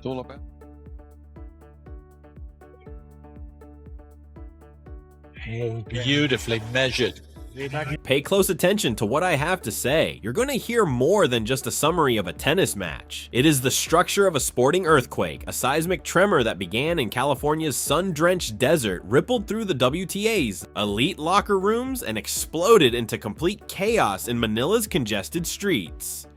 all about. Beautifully measured. Pay close attention to what I have to say. You're going to hear more than just a summary of a tennis match. It is the structure of a sporting earthquake, a seismic tremor that began in California's sun-drenched desert, rippled through the WTA's elite locker rooms, and exploded into complete chaos in Manila's congested streets.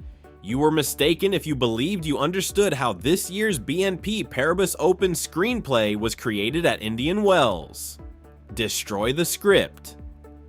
You were mistaken if you believed you understood how this year's BNP Paribas Open screenplay was created at Indian Wells. Destroy the script.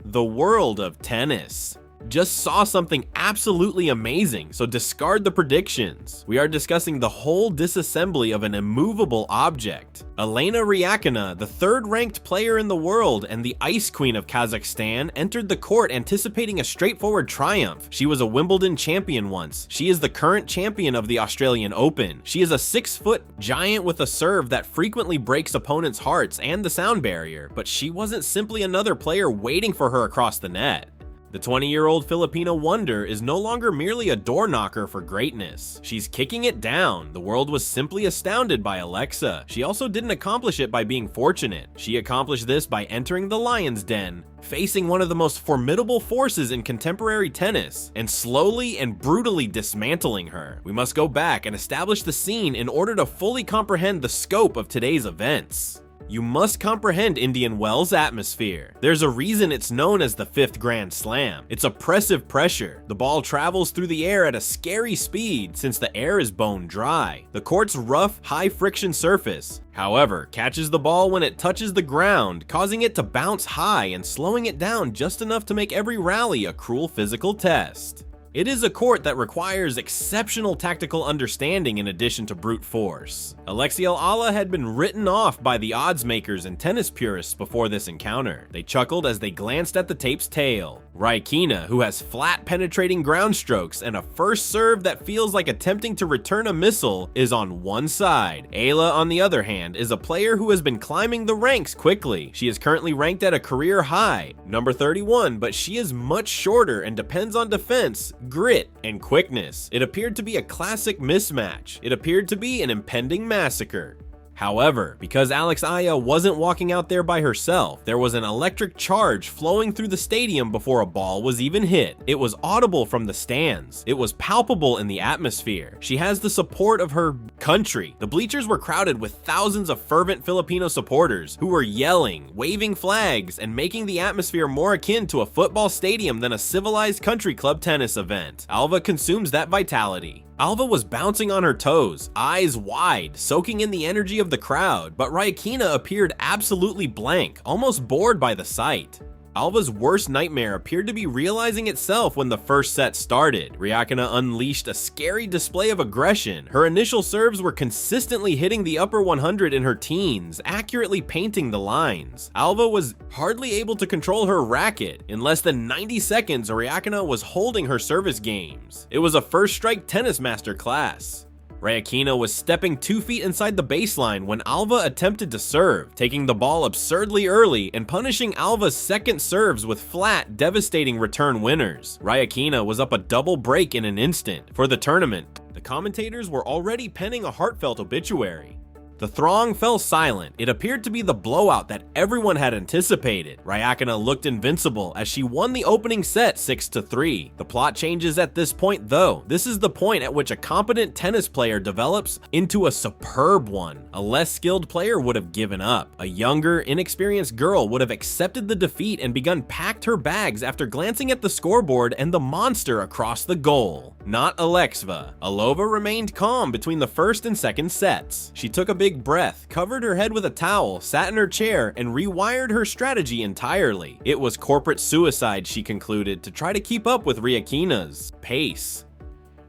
The world of tennis. Just saw something absolutely amazing, so discard the predictions. We are discussing the whole disassembly of an immovable object. Elena Rybakina, the third-ranked player in the world and the ice queen of Kazakhstan, entered the court anticipating a straightforward triumph. She was a Wimbledon champion once. She is the current champion of the Australian Open. She is a 6-foot giant with a serve that frequently breaks opponents' hearts and the sound barrier, but she wasn't simply another player waiting for her across the net. The 20-year-old Filipino wonder is no longer merely a door knocker for greatness. She's kicking it down. The world was simply astounded by Alexa. She also didn't accomplish it by being fortunate. She accomplished this by entering the lion's den, facing one of the most formidable forces in contemporary tennis, and slowly and brutally dismantling her. We must go back and establish the scene in order to fully comprehend the scope of today's events. You must comprehend Indian Wells' atmosphere. There's a reason it's known as the 5th Grand Slam. It's oppressive pressure. The ball travels through the air at a scary speed since the air is bone dry. The court's rough, high-friction surface, however, catches the ball when it touches the ground, causing it to bounce high and slowing it down just enough to make every rally a cruel physical test. It is a court that requires exceptional tactical understanding in addition to brute force. Alex Eala had been written off by the odds makers and tennis purists before this encounter. They chuckled as they glanced at the tape's tail. Rybakina, who has flat penetrating ground strokes and a first serve that feels like attempting to return a missile, is on one side. Eala, on the other hand, is a player who has been climbing the ranks quickly. She is currently ranked at a career high, number 31, but she is much shorter and depends on defense, grit, and quickness. It appeared to be a classic mismatch. It appeared to be an impending massacre. However, because Alex Eala wasn't walking out there by herself, there was an electric charge flowing through the stadium before a ball was even hit. It was audible from the stands. It was palpable in the atmosphere. She has the support of her country. The bleachers were crowded with thousands of fervent Filipino supporters who were yelling, waving flags, and making the atmosphere more akin to a football stadium than a civilized country club tennis event. Alva consumes that vitality. Alva was bouncing on her toes, eyes wide, soaking in the energy of the crowd, but Rybakina appeared absolutely blank, almost bored by the sight. Alva's worst nightmare appeared to be realizing itself when the first set started. Rybakina unleashed a scary display of aggression. Her initial serves were consistently hitting the upper 100 in her teens, accurately painting the lines. Alva was hardly able to control her racket. In less than 90 seconds, Rybakina was holding her service games. It was a first strike tennis master class. Rybakina was stepping 2 feet inside the baseline when Alva attempted to serve, taking the ball absurdly early and punishing Alva's second serves with flat, devastating return winners. Rybakina was up a double break in an instant. For the tournament, the commentators were already penning a heartfelt obituary. The throng fell silent. It appeared to be the blowout that everyone had anticipated. Rybakina looked invincible as she won the opening set 6-3. The plot changes at this point though. This is the point at which a competent tennis player develops into a superb one. A less skilled player would have given up. A younger, inexperienced girl would have accepted the defeat and begun packed her bags after glancing at the scoreboard and the monster across the goal. Not Alexva. Alova remained calm between the first and second sets. She took a big breath, covered her head with a towel, sat in her chair, and rewired her strategy entirely. It was corporate suicide, she concluded, to try to keep up with Rybakina's pace.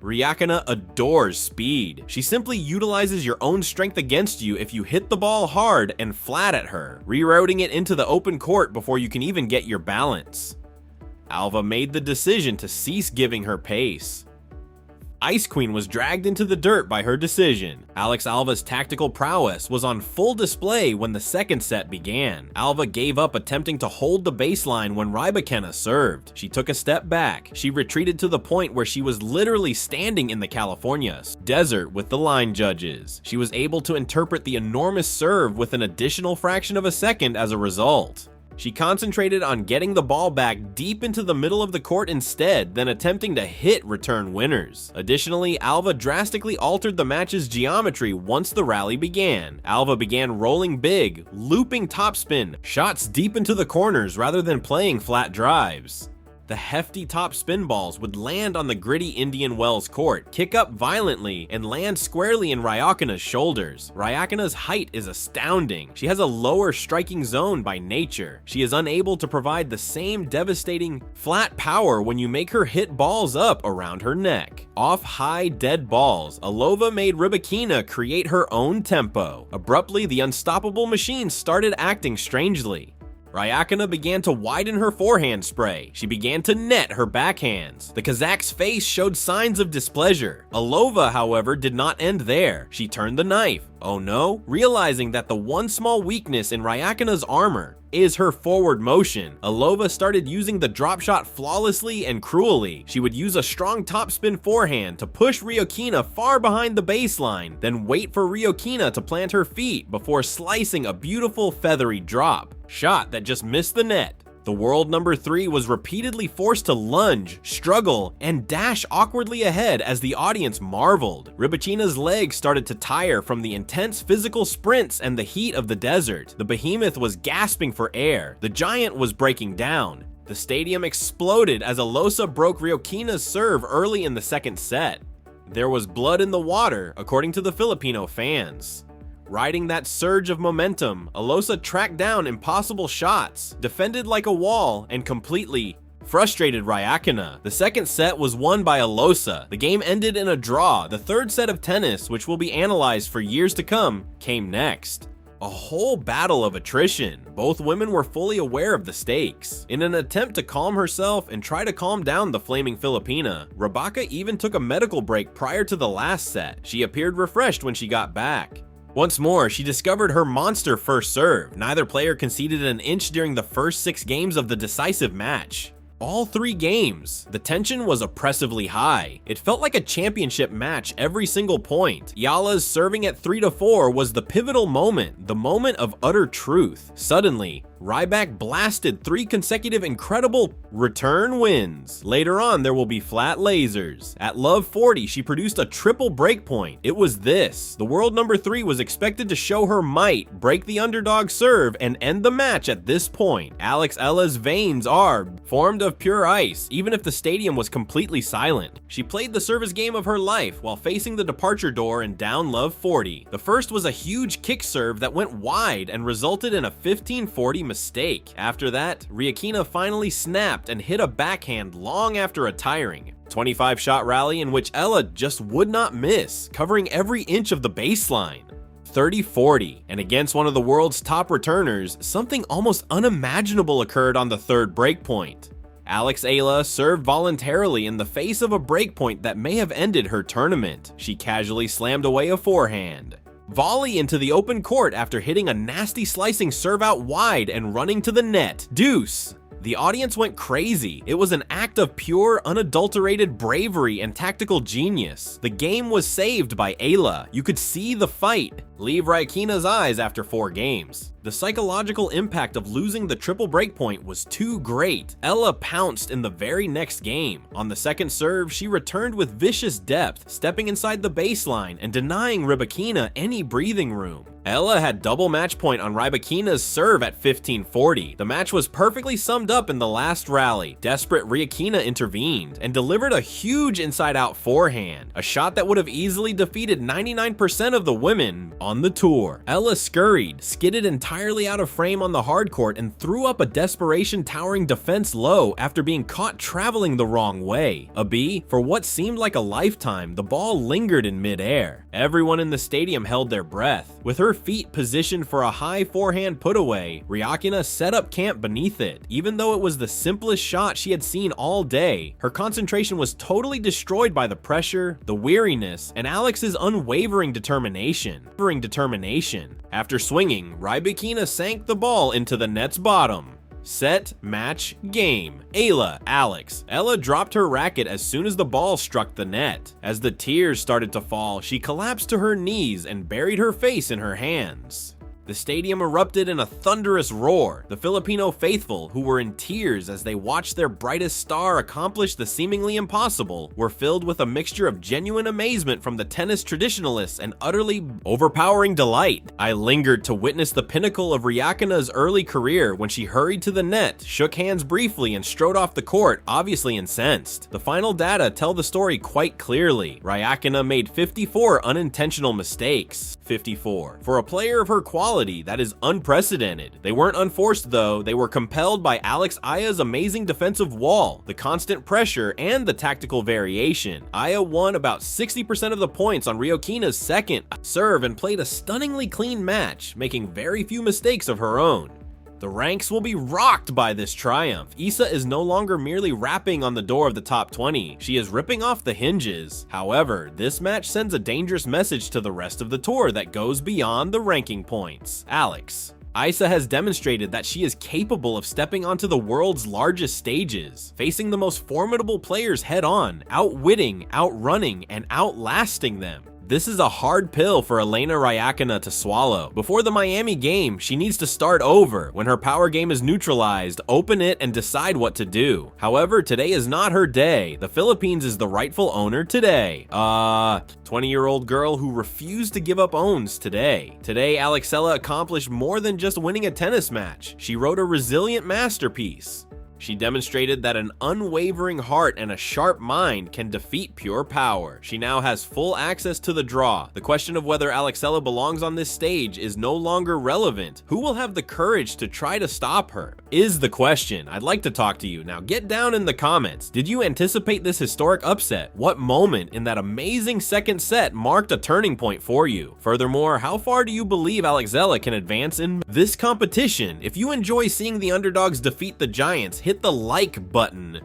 Rybakina adores speed. She simply utilizes your own strength against you if you hit the ball hard and flat at her, rerouting it into the open court before you can even get your balance. Alva made the decision to cease giving her pace. Ice Queen was dragged into the dirt by her decision. Alex Alva's tactical prowess was on full display when the second set began. Alva gave up attempting to hold the baseline when Rybakina served. She took a step back. She retreated to the point where she was literally standing in the Californias desert with the line judges. She was able to interpret the enormous serve with an additional fraction of a second as a result. She concentrated on getting the ball back deep into the middle of the court instead than attempting to hit return winners. Additionally, Alva drastically altered the match's geometry once the rally began. Alva began rolling big, looping topspin, shots deep into the corners rather than playing flat drives. The hefty top spin balls would land on the gritty Indian Wells court, kick up violently, and land squarely in Rybakina's shoulders. Rybakina's height is astounding. She has a lower striking zone by nature. She is unable to provide the same devastating flat power when you make her hit balls up around her neck. Off high dead balls, Alova made Rybakina create her own tempo. Abruptly, the unstoppable machine started acting strangely. Rybakina began to widen her forehand spray. She began to net her backhands. The Kazakh's face showed signs of displeasure. Alova, however, did not end there. She turned the knife. Oh no? Realizing that the one small weakness in Rybakina's armor is her forward motion, Alova started using the drop shot flawlessly and cruelly. She would use a strong topspin forehand to push Rybakina far behind the baseline, then wait for Rybakina to plant her feet before slicing a beautiful feathery drop shot that just missed the net. The world number 3 was repeatedly forced to lunge, struggle, and dash awkwardly ahead as the audience marveled. Rybakina's legs started to tire from the intense physical sprints and the heat of the desert. The behemoth was gasping for air. The giant was breaking down. The stadium exploded as Alosa broke Rybakina's serve early in the second set. There was blood in the water, according to the Filipino fans. Riding that surge of momentum, Alosa tracked down impossible shots, defended like a wall, and completely frustrated Rybakina. The second set was won by Alosa. The game ended in a draw. The third set of tennis, which will be analyzed for years to come, came next. A whole battle of attrition. Both women were fully aware of the stakes. In an attempt to calm herself and try to calm down the flaming Filipina, Rybakina even took a medical break prior to the last set. She appeared refreshed when she got back. Once more, she discovered her monster first serve. Neither player conceded an inch during the first 6 games of the decisive match. All 3 games, the tension was oppressively high. It felt like a championship match every single point. Eala's serving at 3-4 was the pivotal moment, the moment of utter truth. Suddenly, Rybak blasted 3 consecutive incredible return wins. Later on, there will be flat lasers. At Love 40, she produced a triple breakpoint. It was this. The world number 3 was expected to show her might, break the underdog serve, and end the match at this point. Alex Eala's veins are formed of pure ice, even if the stadium was completely silent. She played the service game of her life while facing the departure door and down Love 40. The first was a huge kick serve that went wide and resulted in a 15-40 mistake. After that, Rybakina finally snapped and hit a backhand long after a tiring 25-shot rally in which Eala just would not miss, covering every inch of the baseline. 30-40, and against one of the world's top returners, something almost unimaginable occurred on the third breakpoint. Alex Eala served voluntarily in the face of a breakpoint that may have ended her tournament. She casually slammed away a forehand. Volley into the open court after hitting a nasty slicing serve out wide and running to the net. Deuce. The audience went crazy. It was an act of pure, unadulterated bravery and tactical genius. The game was saved by Eala. You could see the fight leave Rybakina's eyes after 4 games. The psychological impact of losing the triple breakpoint was too great. Eala pounced in the very next game. On the second serve, she returned with vicious depth, stepping inside the baseline and denying Rybakina any breathing room. Eala had double match point on Rybakina's serve at 15-40. The match was perfectly summed up in the last rally. Desperate Rybakina intervened and delivered a huge inside-out forehand, a shot that would have easily defeated 99% of the women on the tour. Eala scurried, skidded entirely out of frame on the hardcourt, and threw up a desperation towering defense low after being caught traveling the wrong way. A B, for what seemed like a lifetime, the ball lingered in midair. Everyone in the stadium held their breath. With her her feet positioned for a high forehand put-away, Rybakina set up camp beneath it. Even though it was the simplest shot she had seen all day, her concentration was totally destroyed by the pressure, the weariness, and Alex's unwavering determination. After swinging, Rybakina sank the ball into the net's bottom. Set, match, game. Eala, Alex. Eala dropped her racket as soon as the ball struck the net. As the tears started to fall, she collapsed to her knees and buried her face in her hands. The stadium erupted in a thunderous roar. The Filipino faithful, who were in tears as they watched their brightest star accomplish the seemingly impossible, were filled with a mixture of genuine amazement from the tennis traditionalists and utterly overpowering delight. I lingered to witness the pinnacle of Rybakina's early career when she hurried to the net, shook hands briefly, and strode off the court, obviously incensed. The final data tell the story quite clearly. Rybakina made 54 unintentional mistakes. 54. For a player of her quality, that is unprecedented. They weren't unforced though, they were compelled by Alex Eala's amazing defensive wall, the constant pressure, and the tactical variation. Eala won about 60% of the points on Rybakina's second serve and played a stunningly clean match, making very few mistakes of her own. The ranks will be rocked by this triumph. Isa is no longer merely rapping on the door of the top 20, she is ripping off the hinges. However, this match sends a dangerous message to the rest of the tour that goes beyond the ranking points. Alex. Isa has demonstrated that she is capable of stepping onto the world's largest stages, facing the most formidable players head-on, outwitting, outrunning, and outlasting them. This is a hard pill for Elena Rybakina to swallow. Before the Miami game, she needs to start over. When her power game is neutralized, open it and decide what to do. However, today is not her day. The Philippines is the rightful owner today. 20-year-old girl who refused to give up owns today. Today, Alex Eala accomplished more than just winning a tennis match. She wrote a resilient masterpiece. She demonstrated that an unwavering heart and a sharp mind can defeat pure power. She now has full access to the draw. The question of whether Alex Eala belongs on this stage is no longer relevant. Who will have the courage to try to stop her? Is the question. I'd like to talk to you. Now get down in the comments. Did you anticipate this historic upset? What moment in that amazing second set marked a turning point for you? Furthermore, how far do you believe Alex Eala can advance in this competition? If you enjoy seeing the underdogs defeat the giants, hit the like button.